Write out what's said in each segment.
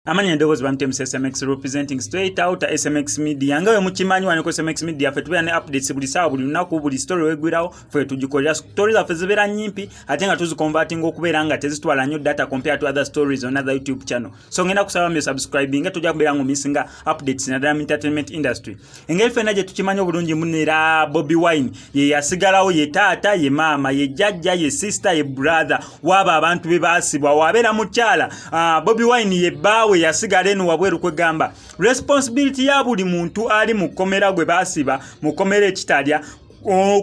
Amanya ndogozi bamute SMX representing straight out SMX media ngawe mukimanyi waneko SMX media fe tubya ne updates buli sawa buli lunaku buli story wegwirawo fe tugikolera stories za fezebera nyimpi ate nga tuzi converting okubera nga tezitwala nnyo data compared to other stories on other YouTube channel so ngenda kusaba mbe subscribing nga tujja kubera ngo misinga updates na data entertainment industry engeri fe naje tukimanyi obulungi munera Bobi Wine ye yasigalawo ye tata ye mama ye jajja ye sister ye brother waba abantu bebasibwa wabera mukyala Bobi Wine ye bawe yasigala eno wabweru kwegamba responsibility ya buli muntu ali mukomera gwe basiba mukomera ekitalya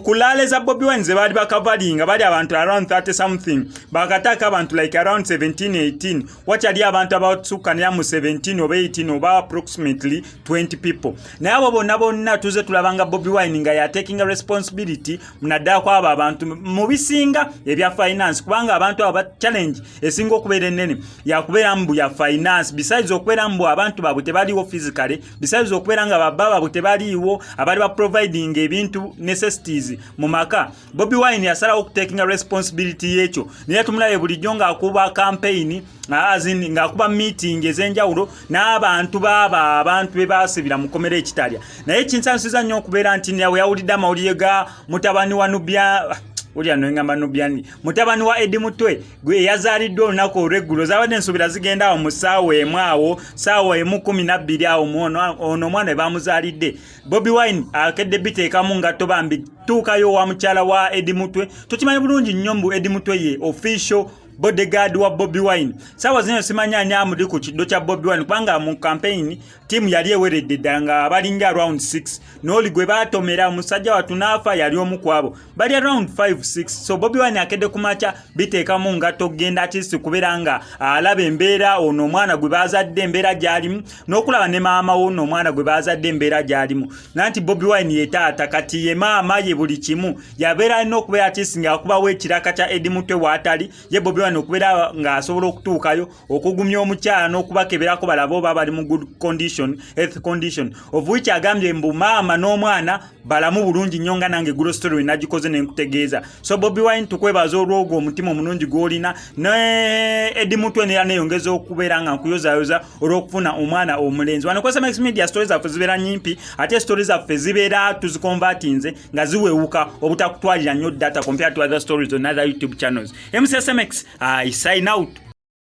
kulaleza Bobi Wine ze bali bakavalinga bali abantu around 30 something bakataka abantu like around 17 18 wachali abantu abatsukana mu 17 oba 18 oba approximately 20 people na abo bonna tuze tulabanga Bobi Wine nga ya taking a responsibility mnada kwa aba abantu mu bisinga ebya finance kubanga abantu aba challenge esingo kubera nene ya kubera mbu ya finance besides okubera mbu abantu babute baliwo physically besides okubera nga baba babute baliwo abali ba providing ebintu mumaka Bobi Wine yasala taking a responsibility yecho niye tumulaye bulijjo nga akuba campaign azini nga akuba meeting ezenjawulo n'abantu baba abantu bebasibira mukomera ekitalya naye kinsansiza nnyo okubeera nti yawe yawulidde amawulire ga mutabani wa Nubya Ulia noengamba Nubyani mutabani wa Edi Mutwe gwe yazaliddwa olunaku olweggulo zabadde ensubira zigenda awo mu ssaawa emu awo ssaawa emu 12 awo ono omwana bamuzaalidde Bobi Wine akedde biteekamu ngatto bambi tuukayo wa mukyala wa Edi Mutwe tukimanyi bulungi nnyo mbu Edi Mutwe ye official bodyguard wa Bobi Wine sawa zino simanya nyamu ku kiddo kya Bobi Wine kubanga mu campaign team yali eweredde danga abalinga around 6 noli gwe batomera musajja watunafa yali omukwabo bali around 5 6 so Bobi Wine akedde kumacha biteeka mu ngato genda artist kuberanga alabe embeera ono mwana gwe bazadde embeera gyalimu n'okulaba ne maama ono mwana gwe bazadde embeera gyalimu nanti Bobi Wine yetaata kati ye maama ye buli kimu yabeera n'okubeera artist nga akubawo ekiraka kya Edi Mutwe watali ye Bobi Wine okubera nga asobola okutuukayo okugumya omukyala n'okubakeberako balabo bali mu good condition health condition of which agambye mbu maama n'omwana balamu bulungi nnyo nga nange gulo story nagikoze nenkutegeeza so Bobi Wine tukwebaza olw'ogwo omutima omulungi gw'olina ne Edi Mutwe ne yaneyongeza okubeera nga nkuyozayoza olw'okufuna omwana omulenzi wano kwa SMX media stories zaffe zibeera nyimpi ate stories zaffe zibeera tuzikonvatinze nga ziwewuka obutakutwalira nnyo data compared to other stories on other YouTube channels. SMX I sign out.